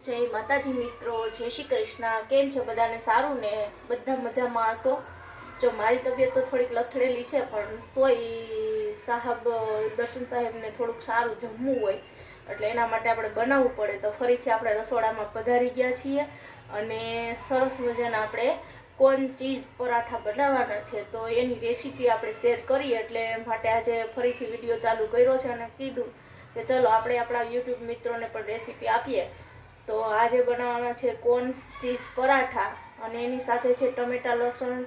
જય માતાજી મિત્રો, જય શ્રી કૃષ્ણ। કેમ છે બધાને? સારું ને? બધા મજામાં હશો? જો મારી તબિયત તો થોડીક લથડેલી છે, પણ તોય દર્શન સાહેબને થોડુંક સારું જમવું હોય એટલે એના માટે આપણે બનાવવું પડે। તો ફરીથી આપણે રસોડામાં પધારી ગયા છીએ અને સરસ મજાના આપણે કોર્ન ચીઝ પરાઠા બનાવવાના છે। તો એની રેસીપી આપણે શેર કરીએ એટલે માટે આજે ફરીથી વિડીયો ચાલુ કર્યો છે અને કીધું કે ચલો આપણે આપણા યુટ્યુબ મિત્રોને પણ રેસીપી આપીએ। તો આજે બનાવવાના છે કોર્ન ચીઝ પરાઠા અને એની સાથે છે ટમેટા લસણ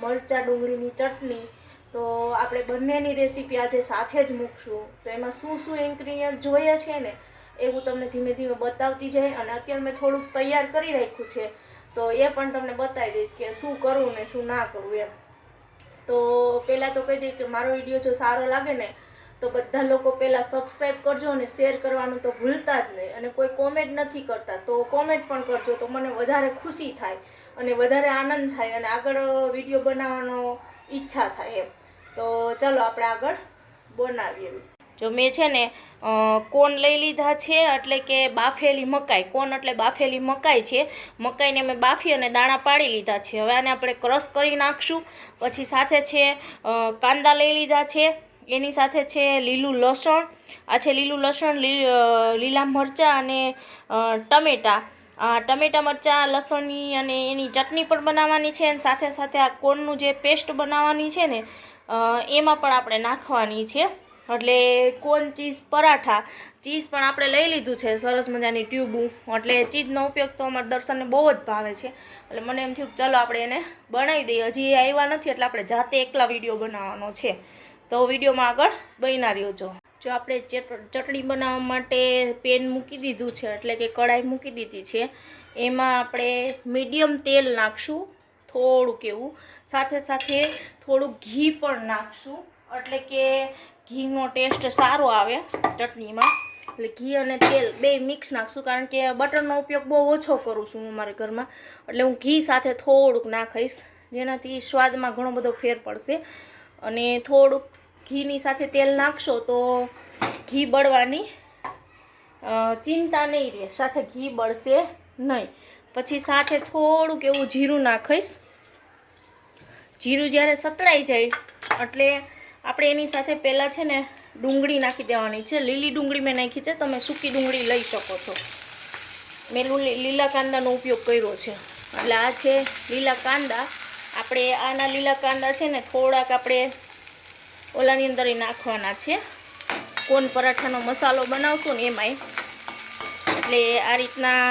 મરચાં ડુંગળીની ચટણી। તો આપણે બંનેની રેસીપી આજે સાથે જ મૂકશું। તો એમાં શું શું ઇન્ગ્રીડિયન્ટ જોઈએ છે ને એ હું તમને ધીમે ધીમે બતાવતી જઈ અને અત્યારે મેં થોડુંક તૈયાર કરી રાખ્યું છે તો એ પણ તમને બતાવી દઈશ કે શું કરવું ને શું ના કરવું એમ। તો પહેલાં તો કહી દઈએ કે મારો વિડીયો જો સારો લાગે ને તો બધા લોકો પહેલાં સબસ્ક્રાઈબ કરજો અને શેર કરવાનું તો ભૂલતા જ નહીં। અને કોઈ કોમેન્ટ નથી કરતા તો કોમેન્ટ પણ કરજો, તો મને વધારે ખુશી થાય અને વધારે આનંદ થાય અને આગળ વિડીયો બનાવવાનો ઈચ્છા થાય એમ। તો ચાલો આપણે આગળ બનાવીએ। જો મેં છે ને કોર્ન લઈ લીધા છે, એટલે કે બાફેલી મકાઈ। કોર્ન એટલે બાફેલી મકાઈ છે। મકાઈને મેં બાફી અને દાણા પાડી લીધા છે। હવે આને આપણે ક્રશ કરી નાખશું। પછી સાથે છે કાંદા લઈ લીધા છે, એની સાથે છે લીલું લસણ, આ છે લીલું લસણ, લીલા મરચાં અને ટમેટાં। ટમેટા મરચાં લસણની અને એની ચટણી પણ બનાવવાની છે અને સાથે સાથે આ કોર્નનું જે પેસ્ટ બનાવવાની છે ને એમાં પણ આપણે નાખવાની છે। એટલે કોર્ન ચીઝ પરાઠા, ચીઝ પણ આપણે લઈ લીધું છે સરસ મજાની ટ્યુબું। એટલે ચીઝનો ઉપયોગ તો અમારા દર્શનને બહુ જ ભાવે છે એટલે મને એમ થયું ચાલો આપણે એને બનાવી દઈએ। હજી એ આવ્યા નથી એટલે આપણે જાતે એકલા વિડીયો બનાવવાનો છે। તો વિડીયોમાં આગળ બન્યા રહ્યો। જો આપણે ચટણી બનાવવા માટે પેન મૂકી દીધું છે, એટલે કે કઢાઈ મૂકી દીધી છે। એમાં આપણે મીડિયમ તેલ નાખશું થોડુંક એવું, સાથે સાથે થોડુંક ઘી પણ નાખશું એટલે કે ઘીનો ટેસ્ટ સારો આવે ચટણીમાં। એટલે ઘી અને તેલ બે મિક્સ નાખશું, કારણ કે બટરનો ઉપયોગ બહુ ઓછો કરું છું હું અમારા ઘરમાં, એટલે હું ઘી સાથે થોડુંક નાખીશ જેનાથી સ્વાદમાં ઘણો બધો ફેર પડશે। અને થોડુંક ઘીની સાથે તેલ નાખશો તો ઘી બળવાની ચિંતા નહીં રહે, સાથે ઘી બળશે નહીં। પછી સાથે થોડુંક એવું જીરું નાખીશ। જીરું જ્યારે સતળાઈ જાય એટલે આપણે એની સાથે પહેલાં છે ને ડુંગળી નાખી દેવાની છે। લીલી ડુંગળી મેં નાખી છે, તમે સૂકી ડુંગળી લઈ શકો છો। મેં લીલા કાંદાનો ઉપયોગ કર્યો છે, એટલે આ છે લીલા કાંદા। આપણે આના લીલા કાંદા છે ને થોડાક આપણે ઓલાની અંદર નાખવાના છે, કોર્ન પરાઠાનો મસાલો બનાવશું ને એમાંય। એટલે આ રીતના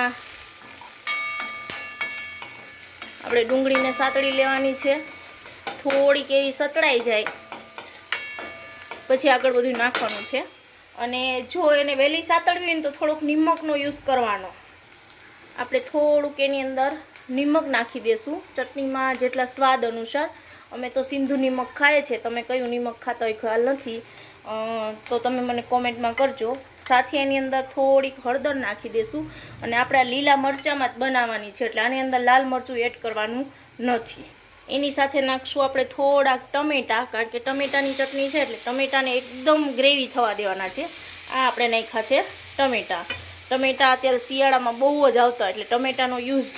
આપણે ડુંગળીને સાતળી લેવાની છે, થોડીક એવી સતળાઈ જાય પછી આગળ બધું નાખવાનું છે। અને જો એને વહેલી સાતળવી હોય ને તો થોડુંક નિમકનો યુઝ કરવાનો। આપણે થોડુંક એની અંદર નિમક નાખી દઈશું ચટણીમાં જેટલા સ્વાદ અનુસાર। અમે તો સિંધુ નિમક ખાઈએ છીએ, તમે કયું નિમક ખાતા હોય ખ્યાલ નથી તો તમે મને કોમેન્ટમાં કરજો। સાથે એની અંદર થોડીક હળદર નાખી દઈશું અને આપણે લીલા મરચાંમાં જ બનાવવાની છે, એટલે આની અંદર લાલ મરચું એડ કરવાનું નથી। એની સાથે નાખશું આપણે થોડાક ટમેટાં, કારણ કે ટમેટાની ચટણી છે એટલે ટમેટાને એકદમ ગ્રેવી થવા દેવાના છે। આ આપણે નાખ્યા છે ટમેટાં। ટમેટાં અત્યારે શિયાળામાં બહુ જ આવતા એટલે ટમેટાનો યુઝ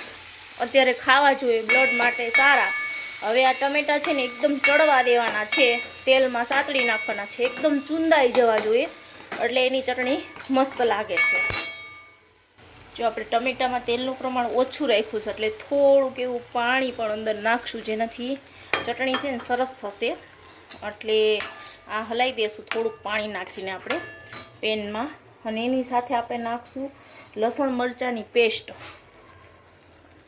અત્યારે ખાવા જોઈએ, બ્લડ માટે સારા। હવે આ ટમેટાં છે ને એકદમ ચડવા દેવાના છે, તેલમાં સાતળી નાખવાના છે, એકદમ ચૂંદાઈ જવા જોઈએ એટલે એની ચટણી મસ્ત લાગે છે। જો આપણે ટમેટામાં તેલનું પ્રમાણ ઓછું રાખ્યું છે એટલે થોડુંક એવું પાણી પણ અંદર નાખશું જેનાથી ચટણી છે ને સરસ થશે। એટલે આ હલાવી દઈશું થોડુંક પાણી નાખીને આપણે પેનમાં, અને એની સાથે આપણે નાખશું લસણ મરચાંની પેસ્ટ।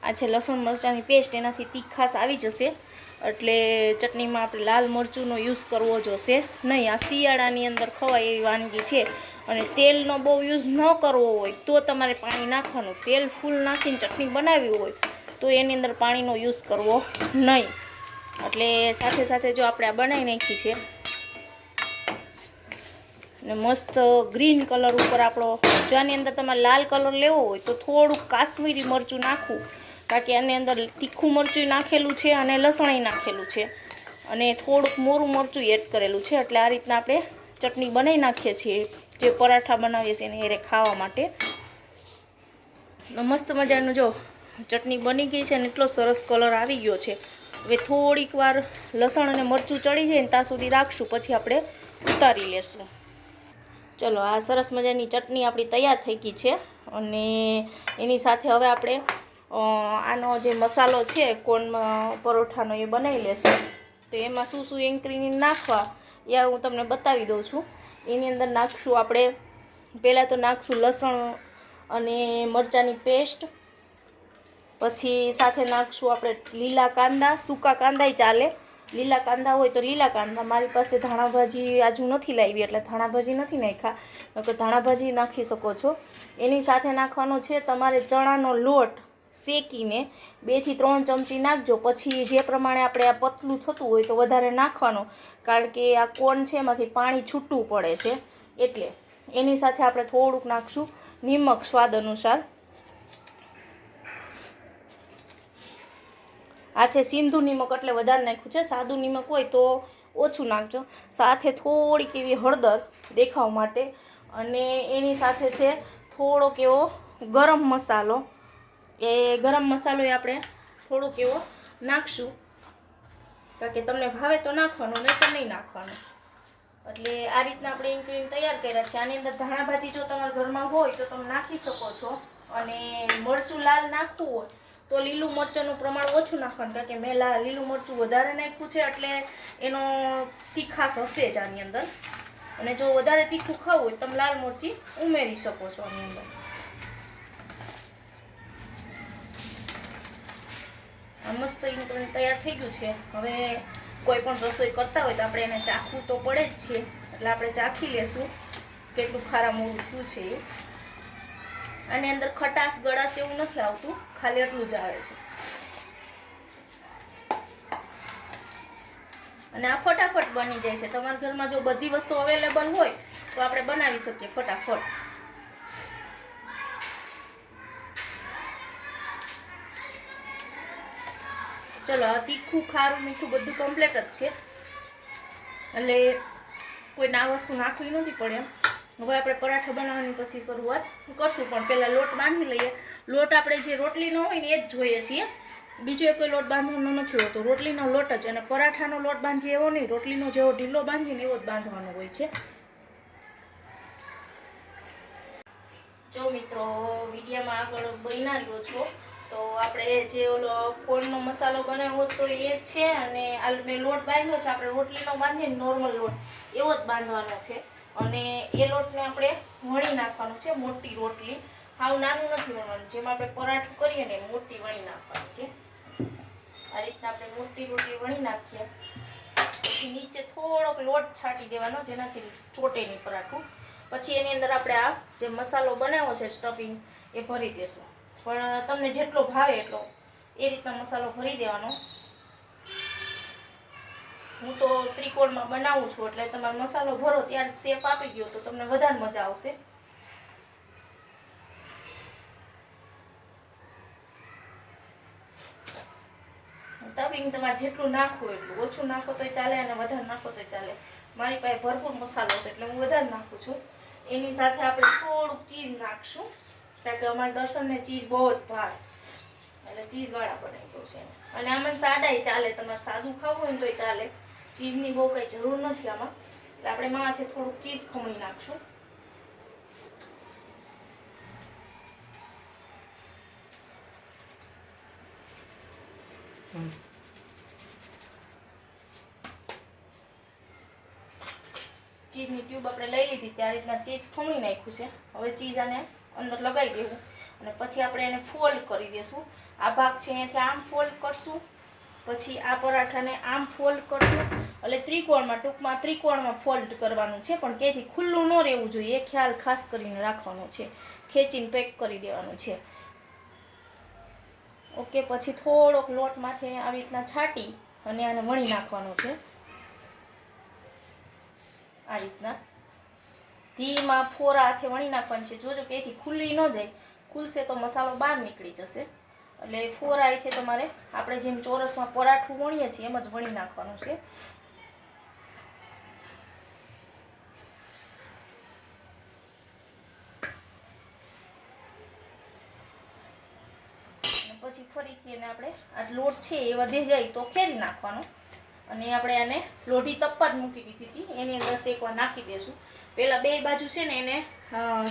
આ છે લસણ મરચાંની પેસ્ટ, એનાથી તીખાશ આવી જશે એટલે ચટણીમાં આપણે લાલ મરચુંનો યુઝ કરવો જોશે નહીં। આ શિયાળાની અંદર ખવાય એવી વાનગી છે અને તેલનો બહુ યુઝ ન કરવો હોય તો તમારે પાણી નાખવાનું। તેલ ફૂલ નાખીને ચટણી બનાવવી હોય તો એની અંદર પાણીનો યુઝ કરવો નહીં। એટલે સાથે સાથે જો આપણે આ બનાવી નાખી છે ને મસ્ત ગ્રીન કલર ઉપર આપણો, જો આની અંદર તમારે લાલ કલર લેવો હોય તો થોડુંક કાશ્મીરી મરચું નાખવું, કારણ કે આની અંદર તીખું મરચું નાખેલું છે અને લસણ નાખેલું છે અને થોડુંક મોરું મરચું એડ કરેલું છે। એટલે આ રીતના આપણે ચટણી બનાવી નાખીએ છીએ જે પરાઠા બનાવીએ છીએ એને એ ખાવા માટે। મસ્ત મજાનું જો ચટણી બની ગઈ છે અને એટલો સરસ કલર આવી ગયો છે. હવે થોડીક વાર લસણ અને મરચું ચડી જાય ને ત્યાં સુધી રાખશું, પછી આપણે ઉતારી લેશું. ચલો, આ સરસ મજાની ચટણી આપણી તૈયાર થઈ ગઈ છે. અને એની સાથે હવે આપણે આનો જે મસાલો છે કોર્નમાં પરોઠાનો એ બનાવી લેશું. તો એમાં શું શું ઇન્ગ્રેડિયન્ટ નાખવા એ હું તમને બતાવી દઉં છું. એની અંદર નાખશું આપણે, પહેલાં તો નાખશું લસણ અને મરચાંની પેસ્ટ. પછી સાથે નાખશું આપણે લીલા કાંદા, સૂકા કાંદાય ચાલે, લીલા કાંદા હોય તો લીલા કાંદા. મારી પાસે ધાણાભાજી આજુ નથી લાવી એટલે ધાણાભાજી નથી નાખ્યા, નકર ધાણાભાજી નાખી શકો છો. એની સાથે નાખવાનો છે તમારે ચણાનો લોટ શેકીને 2 થી 3 ચમચી નાખજો. પછી જે પ્રમાણે આપણે આ પતલું થતું હોય તો વધારે નાખવાનો, કારણ કે આ કોર્ન છે એમાંથી પાણી છૂટવું પડે છે એટલે. એની સાથે આપણે થોડુંક નાખશું નિમક સ્વાદ અનુસાર. આ છે સિંધુ નિમક એટલે વધારે નાખ્યું છે, સાદું નિમક હોય તો ઓછું નાખજો. સાથે થોડીક એવી હળદર દેખાવ માટે, અને એની સાથે છે થોડોક એવો ગરમ મસાલો. એ ગરમ મસાલો એ આપણે થોડોક એવો નાખશું, કારણ કે તમને ભાવે તો નાખવાનો, નહીં તો નહીં નાખવાનો. એટલે આ રીતના આપણે ઇન્ગ્રેડિયન્ટ તૈયાર કર્યા છે. આની અંદર ધાણાભાજી જો તમારા ઘરમાં હોય તો તમે નાખી શકો છો. અને મરચું લાલ નાખવું હોય તો લીલું મરચાંનું પ્રમાણ ઓછું નાખવાનું, કારણ કે મેં લીલું મરચું વધારે નાખ્યું છે એટલે એનો તીખાશ હશે જ આની અંદર. અને જો વધારે તીખું ખાવું હોય તમે લાલ મરચી ઉમેરી શકો છો આની અંદર. આ મસ્ત ઇન્ગ્રેડિયન્ટ તૈયાર થઈ ગયું છે. હવે કોઈ પણ રસોઈ કરતા હોય તો આપણે એને ચાખવું તો પડે જ છે, એટલે આપણે ચાખી લેશું કેટલું ખારા મોળું થયું છે એ. આની અંદર ખટાશ ગળાશ એવું નથી આવતું, ખાલી એટલું જ આવે છે. અને આ ફટાફટ બની જાય છે. તમારા ઘરમાં જો બધી વસ્તુ અવેલેબલ હોય તો આપણે બનાવી શકીએ ફટાફટ. ચલો, આ તીખું ખારું મીઠું બધું કમ્પ્લીટ જ છે, એટલે કોઈને આ વસ્તુ નાખવી નથી પડે એમ. હવે આપણે પરાઠા બનાવવાની પછી શરૂઆત કરશું, પણ પહેલાં લોટ બાંધી લઈએ. લોટ આપણે જે રોટલીનો હોય ને એ જ જોઈએ છીએ, બીજો કોઈ લોટ બાંધવાનો નથી હોતો. રોટલીનો લોટ જ, અને પરાઠાનો લોટ બાંધીએ એવો નહીં, રોટલીનો જેવો ઢીલો બાંધીને એવો જ બાંધવાનો હોય છે. જો મિત્રો, વિડીયોમાં આગળ બન્યા રહ્યો છો તો આપણે જે ઓલો કોર્નનો મસાલો બનાવ્યો તો એ જ છે, અને આ મેં લોટ બાંધ્યો છે. આપણે રોટલીનો બાંધીએ નોર્મલ લોટ એવો જ બાંધવાનો છે. અને એ લોટને આપણે વણી નાખવાનો છે, મોટી રોટલી. હાવ નાનું નથી વણવાનું, જેમ આપણે પરાઠું કરીએ ને મોટી વણી નાખવાની છે. આ રીતના આપણે મોટી રોટલી વણી નાખીએ. પછી નીચે થોડોક લોટ છાંટી દેવાનો, જેનાથી ચોટે નહીં પરાઠું. પછી એની અંદર આપણે આ જે મસાલો બનાવ્યો છે સ્ટફિંગ એ ભરી દેશું. પણ તમને જેટલો ભાવે એટલો એ રીતના મસાલો ભરી દેવાનો. હું તો ત્રિકોણમાં બનાવું છું, એટલે તમારે મસાલો ભરો ત્યારે શેપ આપી ગયો તો તમને વધારે મજા આવશે. સ્ટફિંગ તમારે જેટલું નાખવું એટલું, ઓછું નાખો તોય ચાલે અને વધારે નાખો તોય ચાલે. મારી પાસે ભરપૂર મસાલો છે એટલે હું વધારે નાખું છું. એની સાથે આપણે થોડુંક ચીઝ નાખશું, કારણ કે અમારા દર્શનને ચીઝ બહુ જ ભાવે, એટલે ચીઝવાળા બનાવી દઉં છે. અને આમાં સાદાય ચાલે, તમારે સાદું ખાવું હોય ને તોય ચાલે, ચીઝની બહુ કંઈ જરૂર નથી આમાં. એટલે આપણે માથે થોડુંક ચીઝ ખમણી નાખશું. ચીઝની ટ્યુબ આપણે લઈ લીધી, ત્યાં રીતના ચીઝ ખમણી નાખ્યું છે. હવે ચીઝ આને અંદર લગાવી દેવું, અને પછી આપણે એને ફોલ્ડ કરી દઈશું. આ ભાગ છે અહીંયાથી આમ ફોલ્ડ કરશું, પછી આ પરાઠાને આમ ફોલ્ડ કરશું. એટલે ત્રિકોણમાં, ટૂંકમાં ત્રિકોણમાં ફોલ્ડ કરવાનું છે, પણ ક્યાંથી ખુલ્લું ન રહેવું જોઈએ, એ ખ્યાલ ખાસ કરીને રાખવાનો છે. ખેંચીને પેક કરી દેવાનું છે. ઓકે, પછી થોડોક લોટ માથે આવી રીતના છાંટી અને આને વણી નાખવાનો છે. આ રીતના ધીમા ફોરા હાથે વણી નાખવાની છે. જોજો કે એથી ખુલ્લી ન જાય, ખુલશે તો મસાલો બહાર નીકળી જશે. એટલે ફોરા હાથે તમારે આપણે જેમ ચોરસમાં પરાઠું વણીએ છીએ એમ જ વણી નાખવાનું છે. પછી ફરીથી એને આપણે આ લોટ છે એ વધી જાય તો ખેરી નાખવાનો અને આપણે આને લોઢી તપવા જ મૂકી દીધી હતી એની અંદર શેકવા નાખી દઈશું. પહેલાં બે બાજુ છે ને એને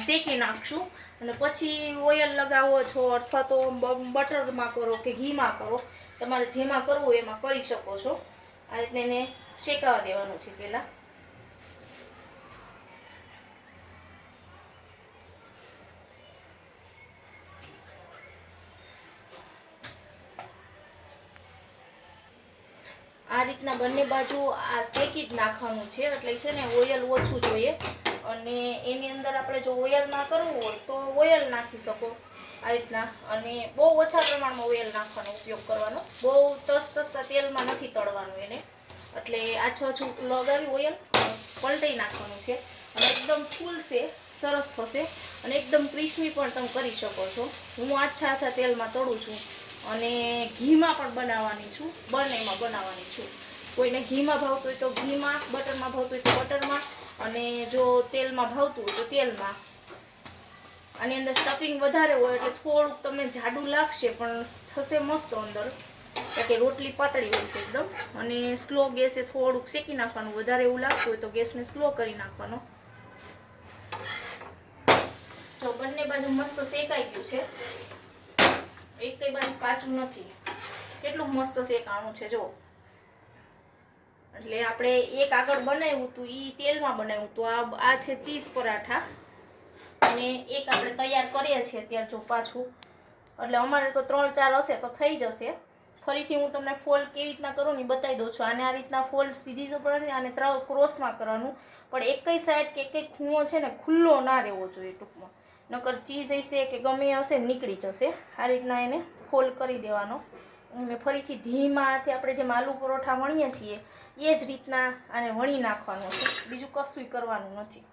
શેકી નાખશું અને પછી ઓઇલ લગાવો છો અથવા તો બટરમાં કરો કે ઘીમાં કરો, તમારે જેમાં કરવું હોય એમાં કરી શકો છો. આ રીતને એને શેકાવા દેવાનું છે પહેલાં. આ રીતના બંને બાજુ આ શેકી જ નાખવાનું છે, એટલે છે ને ઓઇલ ઓછું જોઈએ. અને એની અંદર આપણે જો ઓઇલ ના કરવું હોય તો ઓઇલ નાખી શકો આ રીતના. અને બહુ ઓછા પ્રમાણમાં ઓઇલ નાખવાનો ઉપયોગ કરવાનો, બહુ તસતા તેલમાં નથી તળવાનું એને. એટલે આછું આછું લગાવી ઓઇલ પલટાઈ નાખવાનું છે અને એકદમ ફૂલશે, સરસ થશે અને એકદમ ક્રિસ્પી પણ તમે કરી શકો છો. હું આછા તેલમાં તળું છું અને ઘીમાં પણ બનાવવાની છું, બંનેમાં બનાવવાની છું. કોઈને ઘીમાં ભાવતું હોય તો ઘીમાં, બટરમાં ભાવતું હોય તો બટરમાં, અને જો તેલમાં ભાવતું હોય તો તેલમાં. આની અંદર સ્ટફિંગ વધારે હોય એટલે થોડુંક તમને જાડું લાગશે પણ થશે મસ્ત અંદર, કારણ કે રોટલી પાતળી હોય છે એકદમ. અને સ્લો ગેસે થોડુંક શેકી નાખવાનું, વધારે એવું લાગતું હોય તો ગેસને સ્લો કરી નાખવાનો. જો બંને બાજુ મસ્ત શેકાઈ ગયું છે, એક કઈ બાજુ કાચું નથી, કેટલું મસ્ત શેકાણું છે જો. એટલે આપણે એક આગળ બનાવ્યું હતું એ તેલમાં બનાવ્યું હતું, આ છે ચીઝ પરાઠા અને એક આપણે તૈયાર કરીએ છીએ અત્યારે જો પાછું. એટલે અમારે તો 3-4 હશે તો થઈ જશે. ફરીથી હું તમને ફોલ્ડ કેવી રીતના કરું ને બતાવી દઉં છું. આને આ રીતના ફોલ્ડ સીધી જ પડે અને ક્રોસમાં કરવાનું, પણ એકઈ સાઈડ કે એકઈ ખૂણો છે ને ખુલ્લો ના રહેવો જોઈએ ટૂંકમાં, નકર ચીઝ હશે કે ગમે હશે નીકળી જશે. આ રીતના એને ફોલ્ડ કરી દેવાનો અને ફરીથી ધીમાથી આપણે જેમ આલુ પરોઠા વણીએ છીએ એ જ રીતના આને વણી નાખવાનું છે, બીજું કશું કરવાનું નથી.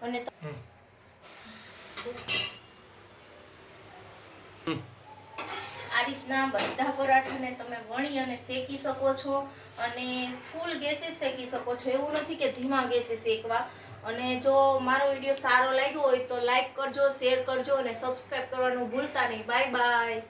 અને આ રીતના બધા પરાઠાને તમે વણી અને શેકી શકો છો અને ફૂલ ગેસે શેકી શકો છો, એવું નથી કે ધીમા ગેસે શેકવા. અને જો મારો વિડીયો સારો લાગ્યો હોય તો લાઈક કરજો, શેર કરજો અને સબસ્ક્રાઈબ કરવાનું ભૂલતા નહીં. Bye bye.